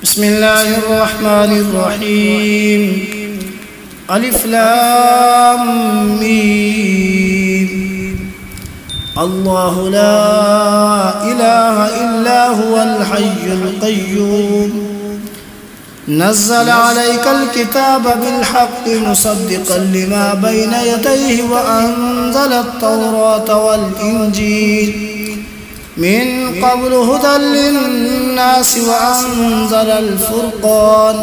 بسم الله الرحمن الرحيم. ألف لام ميم. الله لا إله إلا هو الحي القيوم نزل عليك الكتاب بالحق مصدقا لما بين يديه وأنزل التوراة والإنجيل من قبل هدى للناس وأنزل الفرقان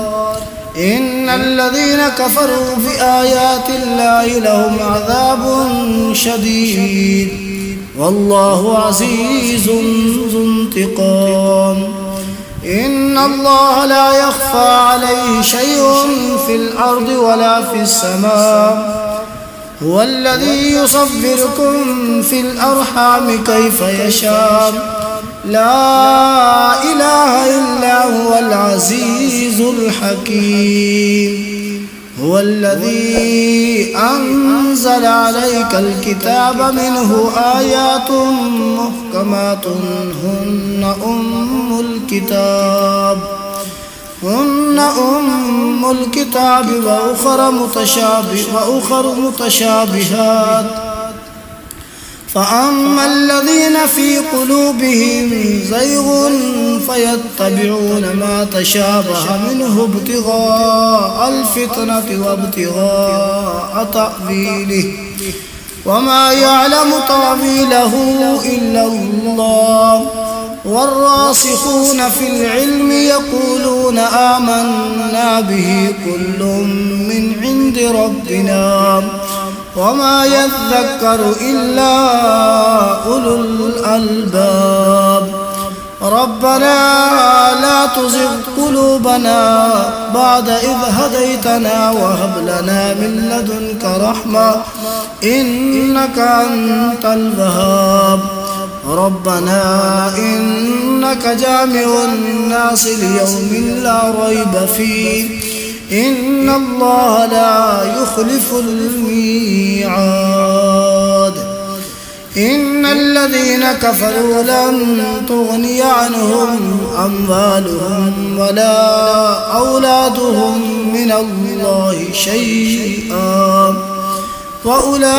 إن الذين كفروا بآيات الله لهم عذاب شديد والله عزيز ذو انتقام. إن الله لا يخفى عليه شيء في الأرض ولا في السماء هو الذي يصبركم في الأرحام كيف يشاء لا إله إلا هو العزيز الحكيم. هو الذي أنزل عليك الكتاب منه آيات محكمات هن أم الكتاب وأخر متشابهات فأما الذين في قلوبهم زيغ فيتبعون ما تشابه منه ابتغاء الفتنة وابتغاء تأويله وما يعلم تأويله إلا الله والراسخون في العلم يقولون آمنا به كل من عند ربنا وما يذكر إلا أولو الألباب. ربنا لا تزغ قلوبنا بعد إذ هديتنا وهب لنا من لدنك رحمة إنك أنت الوهاب. ربنا إنك جامع الناس ليوم لا ريب فيه إن الله لا يخلف الميعاد. إن الذين كفروا لن تغني عنهم أموالهم ولا أولادهم من الله شيئا وأولئك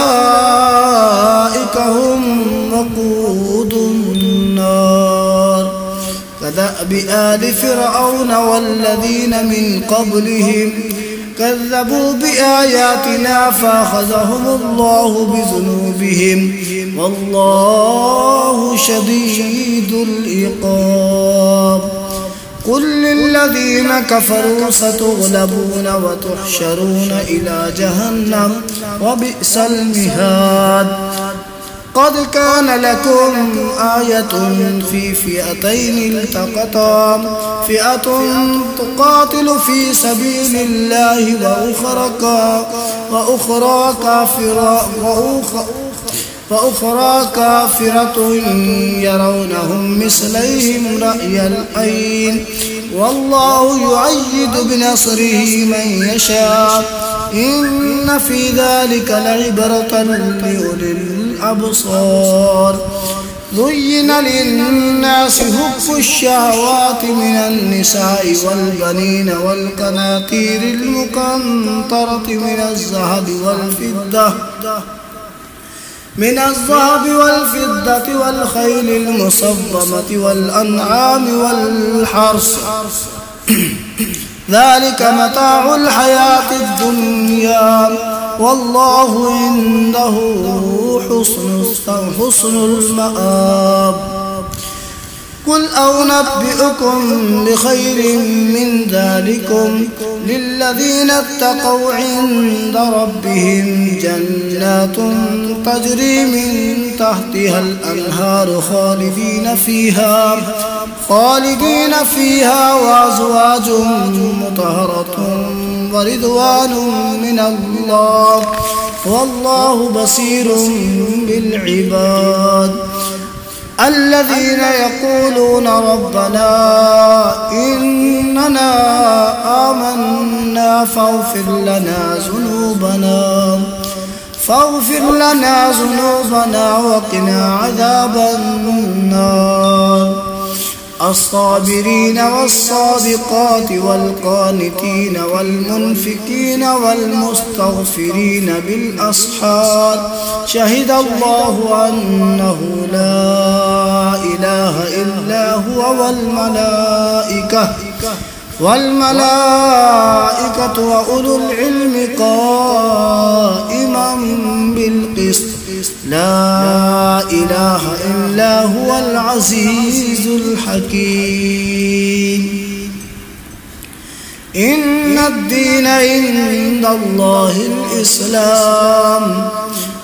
هم وقود النار. كدأب آل فرعون والذين من قبلهم كذبوا بآياتنا فأخذهم الله بذنوبهم والله شديد العقاب. قل للذين كفروا ستغلبون وتحشرون إلى جهنم وبئس المهاد. قد كان لكم آية في فئتين التقتا فئة تقاتل في سبيل الله وأخرى كافرة يرونهم مثليهم رأي العين والله يؤيد بنصره من يشاء إن في ذلك لعبرة لأولي الأبصار. زين للناس حب الشهوات من النساء والبنين والقناطير المقنطرة من الذهب والفضة والخيل المصممة والأنعام والحرث ذلك متاع الحياة الدنيا والله عنده حسن المآب. قل أنبئكم بخير من ذلكم للذين اتقوا عند ربهم جنات تجري من تحتها الأنهار خالدين فيها وأزواج مطهرة ورضوان من الله والله بصير بالعباد. الذين يقولون ربنا إننا آمنا فاغفر لنا ذنوبنا وقنا عذاب النار. الصابرين والصادقات والقانتين والمنفقين والمستغفرين بالأسحار شهد الله أنه لا إله إلا هو والملائكة وأولو العلم قائما بالقسط لا إله إلا هو العزيز الحكيم إن الدين عند الله الإسلام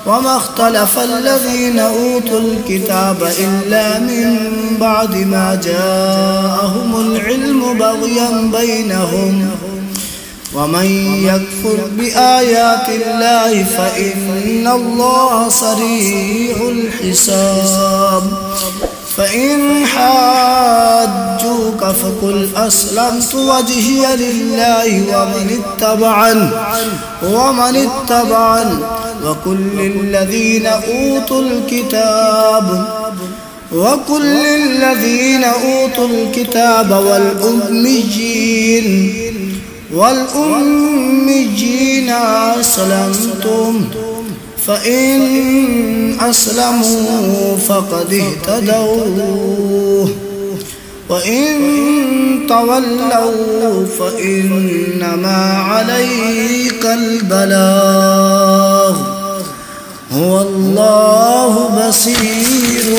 وما اختلف الذين أوتوا الكتاب إلا من بعد ما جاءهم العلم بغيا بينهم ومن يكفر بآيات الله فإن الله سريع الحساب فإن حاجوك فقل أسلمت وجهي لله ومن اتبعني وقل للذين أوتوا الكتاب والأميين أسلمتم فإن أسلموا فقد اهتدوا وإن تولوا فإنما عليك البلاغ هو الله بصير